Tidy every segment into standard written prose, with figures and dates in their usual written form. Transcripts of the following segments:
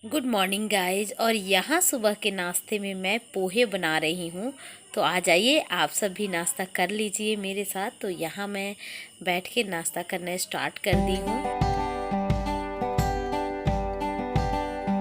Good morning guys. और यहाँ सुबह के नाश्ते में मैं पोहे बना रही हूँ। तो आ जाइए आप सब भी नाश्ता कर लीजिए मेरे साथ। तो यहाँ मैं बैठ के नाश्ता करना स्टार्ट कर दी हूँ।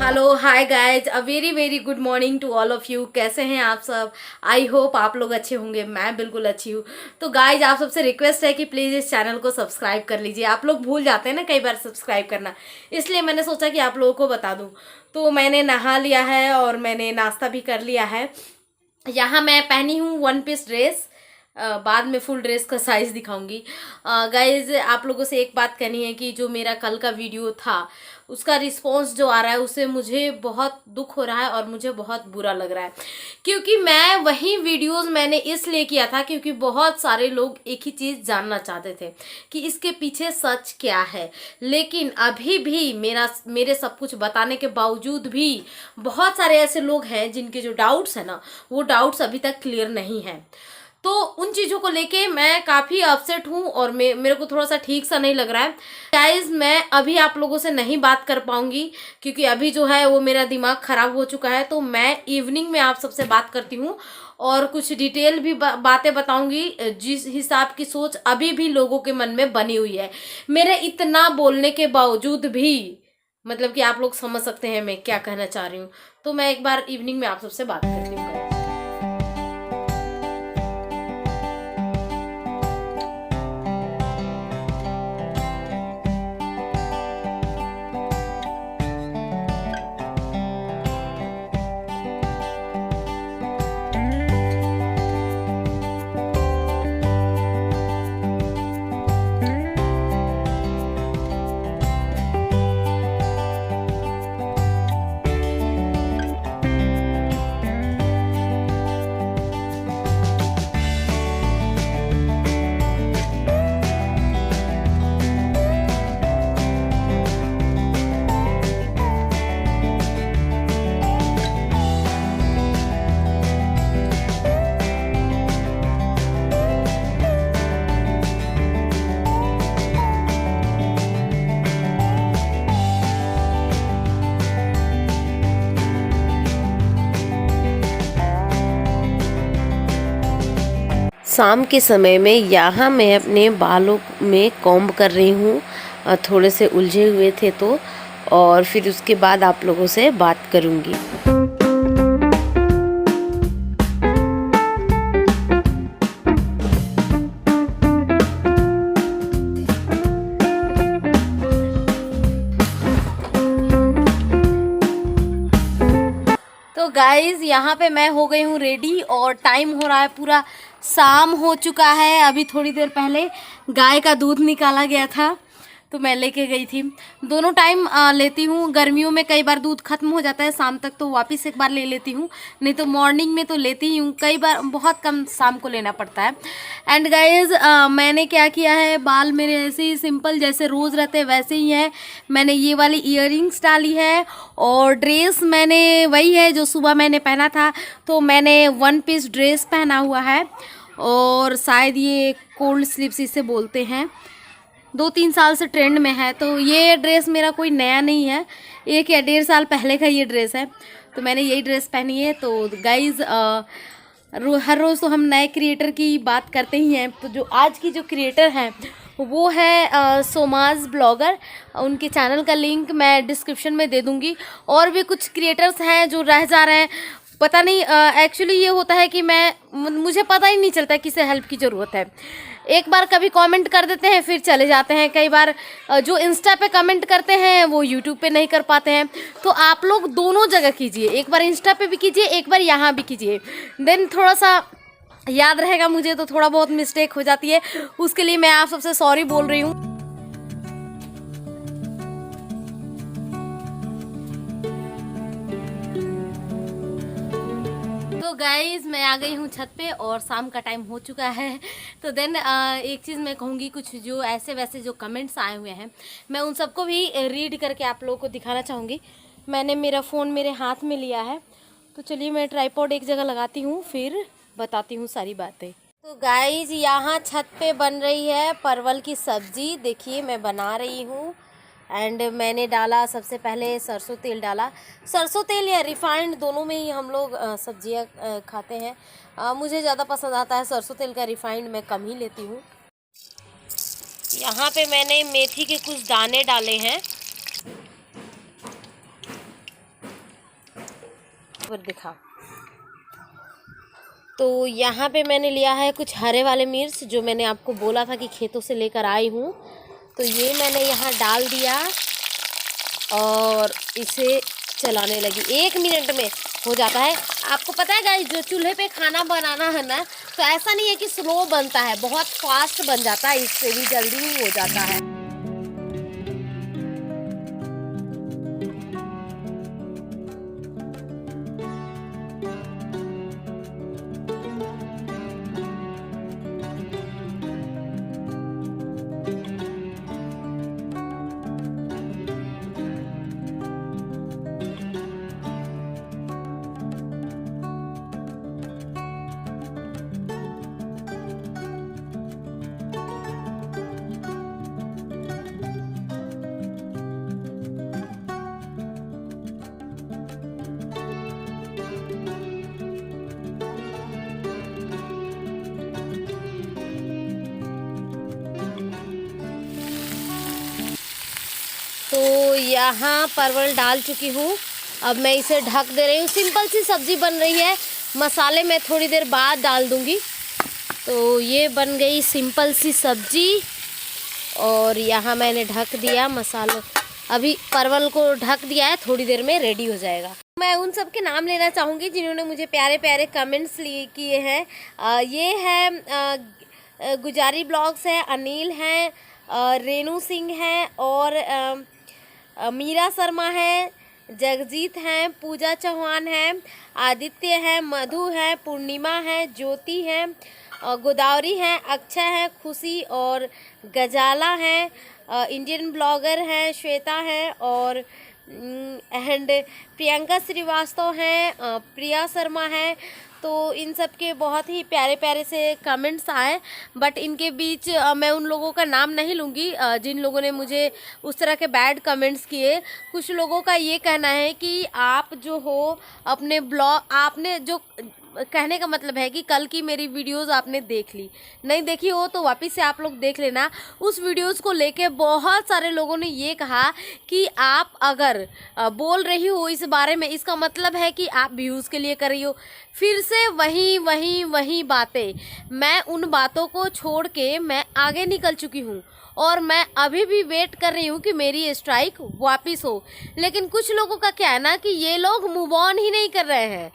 Hello hi guys, a very very good morning to all of you. कैसे हैं आप सब? आई होप आप लोग अच्छे होंगे। मैं बिल्कुल अच्छी हूँ। तो गाइज आप सबसे रिक्वेस्ट है कि प्लीज़ इस चैनल को सब्सक्राइब कर लीजिए। आप लोग भूल जाते हैं ना कई बार सब्सक्राइब करना, इसलिए मैंने सोचा कि आप लोगों को बता दूँ। तो मैंने नहा लिया है और मैंने नाश्ता भी कर लिया है। यहाँ मैं पहनी हूँ वन पीस ड्रेस। बाद में फुल ड्रेस का साइज़ दिखाऊंगी। गाइज आप लोगों से एक बात कहनी है कि जो मेरा कल का वीडियो था उसका रिस्पॉन्स जो आ रहा है उससे मुझे बहुत दुख हो रहा है और मुझे बहुत बुरा लग रहा है। क्योंकि मैं वही वीडियोस मैंने इसलिए किया था क्योंकि बहुत सारे लोग एक ही चीज़ जानना चाहते थे कि इसके पीछे सच क्या है। लेकिन अभी भी मेरे सब कुछ बताने के बावजूद भी बहुत सारे ऐसे लोग हैं जिनके जो डाउट्स हैं ना, वो डाउट्स अभी तक क्लियर नहीं है। तो उन चीज़ों को लेके मैं काफ़ी अपसेट हूँ और मेरे को थोड़ा सा ठीक सा नहीं लग रहा है। गाइज मैं अभी आप लोगों से नहीं बात कर पाऊंगी क्योंकि अभी जो है वो मेरा दिमाग ख़राब हो चुका है। तो मैं इवनिंग में आप सबसे बात करती हूँ और कुछ डिटेल भी बातें बताऊंगी जिस हिसाब की सोच अभी भी लोगों के मन में बनी हुई है। मेरे इतना बोलने के बावजूद भी मतलब कि आप लोग समझ सकते हैं मैं क्या कहना चाह रही हूँ। तो मैं एक बार इवनिंग में आप सबसे बात करती हूँ। शाम के समय में यहाँ मैं अपने बालों में कॉम्ब कर रही हूँ। थोड़े से उलझे हुए थे तो, और फिर उसके बाद आप लोगों से बात करूँगी। तो गाइज यहाँ पे मैं हो गई हूँ रेडी और टाइम हो रहा है पूरा शाम हो चुका है। अभी थोड़ी देर पहले गाय का दूध निकाला गया था तो मैं लेके गई थी। दोनों टाइम लेती हूँ। गर्मियों में कई बार दूध खत्म हो जाता है, शाम तक तो वापस एक बार ले लेती हूँ, नहीं तो मॉर्निंग में तो लेती ही हूँ। कई बार बहुत कम शाम को लेना पड़ता है। एंड गाइज मैंने क्या किया है, बाल मेरे ऐसे ही सिंपल जैसे रोज़ रहते वैसे ही हैं। मैंने ये वाली इयररिंग्स डाली है और ड्रेस मैंने वही है जो सुबह मैंने पहना था। तो मैंने वन पीस ड्रेस पहना हुआ है और शायद ये कोल्ड स्लीव्स इसे बोलते हैं। 2-3 साल से ट्रेंड में है। तो ये ड्रेस मेरा कोई नया नहीं है, 1 या 1.5 साल पहले का ये ड्रेस है। तो मैंने यही ड्रेस पहनी है। तो गाइज़ हर रोज़ तो हम नए क्रिएटर की बात करते ही हैं। तो जो आज की जो क्रिएटर हैं वो है सोमाज ब्लॉगर। उनके चैनल का लिंक मैं डिस्क्रिप्शन में दे दूँगी। और भी कुछ क्रिएटर्स हैं जो रह जा रहे हैं, पता नहीं। एक्चुअली ये होता है कि मुझे पता ही नहीं चलता किसे हेल्प की ज़रूरत है। एक बार कभी कमेंट कर देते हैं फिर चले जाते हैं। कई बार जो इंस्टा पे कमेंट करते हैं वो यूट्यूब पे नहीं कर पाते हैं। तो आप लोग दोनों जगह कीजिए, एक बार इंस्टा पे भी कीजिए, एक बार यहाँ भी कीजिए। देन थोड़ा सा याद रहेगा मुझे। तो थोड़ा बहुत मिस्टेक हो जाती है, उसके लिए मैं आप सबसे सॉरी बोल रही हूँ। तो गाइज मैं आ गई हूँ छत पे और शाम का टाइम हो चुका है। तो देन एक चीज़ मैं कहूँगी, कुछ जो ऐसे वैसे जो कमेंट्स आए हुए हैं मैं उन सबको भी रीड करके आप लोगों को दिखाना चाहूँगी। मैंने मेरा फ़ोन मेरे हाथ में लिया है, तो चलिए मैं ट्राइपॉड एक जगह लगाती हूँ फिर बताती हूँ सारी बातें। तो गाइज यहाँ छत पे बन रही है परवल की सब्जी। देखिए मैं बना रही हूँ। एंड मैंने डाला सबसे पहले सरसों तेल डाला। सरसों तेल या रिफाइंड दोनों में ही हम लोग सब्जियां खाते हैं। मुझे ज़्यादा पसंद आता है सरसों तेल का, रिफाइंड मैं कम ही लेती हूँ। यहाँ पे मैंने मेथी के कुछ दाने डाले हैं, दिखा। तो यहाँ पे मैंने लिया है कुछ हरे वाले मिर्च, जो मैंने आपको बोला था कि खेतों से लेकर आई हूँ। तो ये मैंने यहाँ डाल दिया और इसे चलाने लगी। 1 मिनट में हो जाता है। आपको पता है गाइस, जो चूल्हे पे खाना बनाना है ना, तो ऐसा नहीं है कि स्लो बनता है, बहुत फास्ट बन जाता है, इससे भी जल्दी ही हो जाता है। तो यहाँ परवल डाल चुकी हूँ। अब मैं इसे ढक दे रही हूँ। सिंपल सी सब्ज़ी बन रही है, मसाले मैं थोड़ी देर बाद डाल दूँगी। तो ये बन गई सिंपल सी सब्ज़ी और यहाँ मैंने ढक दिया मसालों। अभी परवल को ढक दिया है, थोड़ी देर में रेडी हो जाएगा। मैं उन सब के नाम लेना चाहूँगी जिन्होंने मुझे प्यारे प्यारे कमेंट्स किए हैं। ये है गुजारी ब्लॉग्स है, अनिल हैं, रेनू सिंह हैं और मीरा शर्मा है, जगजीत हैं, पूजा चौहान है, आदित्य है, मधु है, पूर्णिमा है, ज्योति है, गोदावरी हैं, अक्षय हैं, खुशी और गजाला हैं, इंडियन ब्लॉगर हैं, श्वेता हैं और एंड प्रियंका श्रीवास्तव हैं, प्रिया शर्मा है। तो इन सब के बहुत ही प्यारे प्यारे से कमेंट्स आए, बट इनके बीच मैं उन लोगों का नाम नहीं लूँगी जिन लोगों ने मुझे उस तरह के बैड कमेंट्स किए। कुछ लोगों का ये कहना है कि आप जो हो अपने ब्लॉग, आपने जो कहने का मतलब है कि कल की मेरी वीडियोस आपने देख ली, नहीं देखी हो तो वापस से आप लोग देख लेना। उस वीडियोस को लेके बहुत सारे लोगों ने ये कहा कि आप अगर बोल रही हो इस बारे में, इसका मतलब है कि आप व्यूज़ के लिए कर रही हो। फिर से वही बातें। मैं उन बातों को छोड़ के मैं आगे निकल चुकी हूँ और मैं अभी भी वेट कर रही हूँ कि मेरी स्ट्राइक वापस हो। लेकिन कुछ लोगों का क्या है ना कि ये लोग मूव ऑन ही नहीं कर रहे हैं।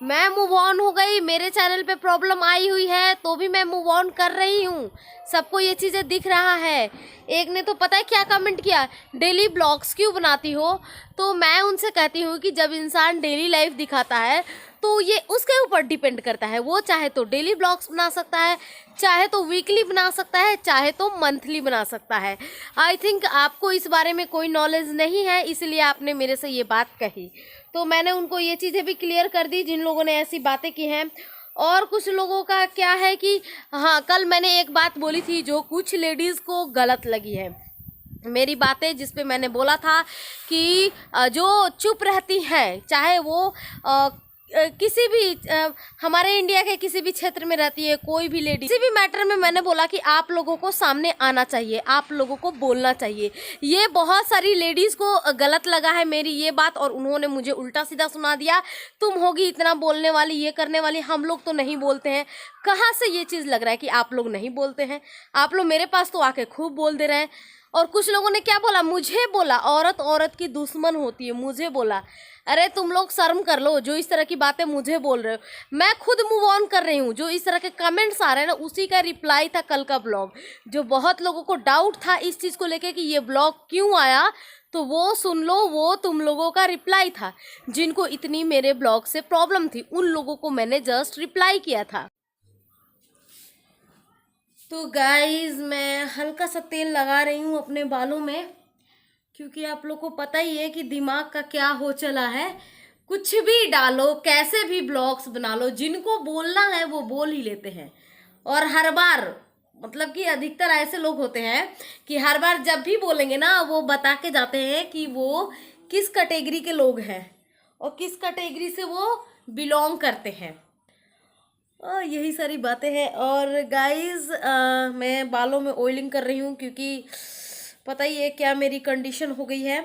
मैं मूव ऑन हो गई, मेरे चैनल पे प्रॉब्लम आई हुई है तो भी मैं मूव ऑन कर रही हूँ, सबको ये चीज़ें दिख रहा है। एक ने तो पता है क्या कमेंट किया, डेली ब्लॉग्स क्यों बनाती हो? तो मैं उनसे कहती हूँ कि जब इंसान डेली लाइफ दिखाता है तो ये उसके ऊपर डिपेंड करता है। वो चाहे तो डेली ब्लॉग्स बना सकता है, चाहे तो वीकली बना सकता है, चाहे तो मंथली बना सकता है। आई थिंक आपको इस बारे में कोई नॉलेज नहीं है, इसलिए आपने मेरे से ये बात कही। तो मैंने उनको ये चीज़ें भी क्लियर कर दी जिन लोगों ने ऐसी बातें की हैं। और कुछ लोगों का क्या है कि हाँ, कल मैंने एक बात बोली थी जो कुछ लेडीज़ को गलत लगी है मेरी बातें, जिस पे मैंने बोला था कि जो चुप रहती है, चाहे वो किसी भी हमारे इंडिया के किसी भी क्षेत्र में रहती है, कोई भी लेडी, किसी भी मैटर में, मैंने बोला कि आप लोगों को सामने आना चाहिए, आप लोगों को बोलना चाहिए। ये बहुत सारी लेडीज़ को गलत लगा है मेरी ये बात और उन्होंने मुझे उल्टा सीधा सुना दिया, तुम होगी इतना बोलने वाली, ये करने वाली, हम लोग तो नहीं बोलते हैं। कहाँ से ये चीज़ लग रहा है कि आप लोग नहीं बोलते हैं? आप लोग मेरे पास तो आके खूब बोल दे रहे हैं। और कुछ लोगों ने क्या बोला, मुझे बोला औरत औरत की दुश्मन होती है, मुझे बोला। अरे तुम लोग शर्म कर लो जो इस तरह की बातें मुझे बोल रहे हो। मैं खुद मूव ऑन कर रही हूँ। जो इस तरह के कमेंट्स आ रहे हैं ना, उसी का रिप्लाई था कल का ब्लॉग। जो बहुत लोगों को डाउट था इस चीज़ को लेके कि ये ब्लॉग क्यों आया, तो वो सुन लो, वो तुम लोगों का रिप्लाई था। जिनको इतनी मेरे ब्लॉग से प्रॉब्लम थी उन लोगों को मैंने जस्ट रिप्लाई किया था। तो गाइज मैं हल्का सा तेल लगा रही हूँ अपने बालों में, क्योंकि आप लोग को पता ही है कि दिमाग का क्या हो चला है। कुछ भी डालो, कैसे भी ब्लॉग्स बना लो, जिनको बोलना है वो बोल ही लेते हैं और हर बार मतलब कि अधिकतर ऐसे लोग होते हैं कि हर बार जब भी बोलेंगे ना वो बता के जाते हैं कि वो किस कैटेगरी के लोग हैं और किस कैटेगरी से वो बिलोंग करते हैं। यही सारी बातें हैं। और गाइस मैं बालों में ऑयलिंग कर रही हूँ क्योंकि पता ही है क्या मेरी कंडीशन हो गई है।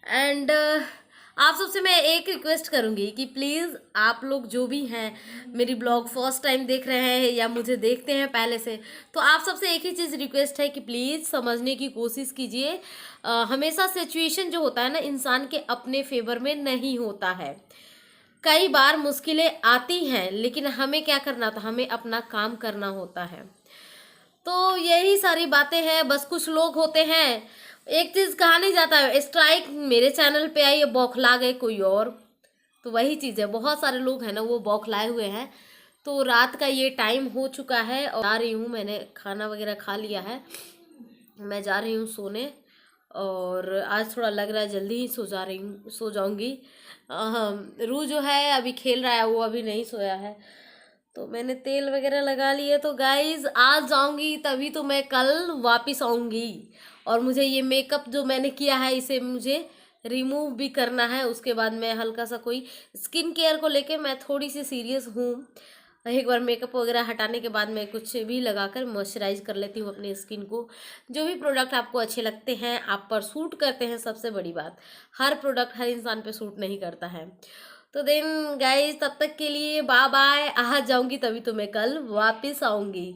एंड आप सबसे मैं एक रिक्वेस्ट करूंगी कि प्लीज़ आप लोग जो भी हैं मेरी ब्लॉग फर्स्ट टाइम देख रहे हैं या मुझे देखते हैं पहले से, तो आप सबसे एक ही चीज़ रिक्वेस्ट है कि प्लीज़ समझने की कोशिश कीजिए। हमेशा सिचुएशन जो होता है ना इंसान के अपने फेवर में नहीं होता है। कई बार मुश्किलें आती हैं लेकिन हमें क्या करना था, हमें अपना काम करना होता है। तो यही सारी बातें हैं। बस कुछ लोग होते हैं, एक चीज कहा नहीं जाता है स्ट्राइक मेरे चैनल पे आई बौखला गए कोई और, तो वही चीज है। बहुत सारे लोग हैं ना वो बौखलाए हुए हैं। तो रात का ये टाइम हो चुका है और जा रही हूँ, मैंने खाना वगैरह खा लिया है, मैं जा रही हूँ सोने। और आज थोड़ा लग रहा है जल्दी ही सो जाऊंगी। रू जो है अभी खेल रहा है, वो अभी नहीं सोया है। तो मैंने तेल वगैरह लगा लिए। तो गाइज आज जाऊंगी तभी तो मैं कल वापस आऊंगी। और मुझे ये मेकअप जो मैंने किया है इसे मुझे रिमूव भी करना है। उसके बाद मैं हल्का सा कोई स्किन केयर को लेके मैं थोड़ी सी सीरियस हूँ। एक बार मेकअप वगैरह हटाने के बाद मैं कुछ भी लगाकर मॉइस्चराइज कर लेती हूँ अपनी स्किन को। जो भी प्रोडक्ट आपको अच्छे लगते हैं, आप पर सूट करते हैं, सबसे बड़ी बात हर प्रोडक्ट हर इंसान पे सूट नहीं करता है। तो देन गाइज तब तक के लिए बाय बाय। आज जाऊंगी तभी तो मैं कल वापस आऊंगी।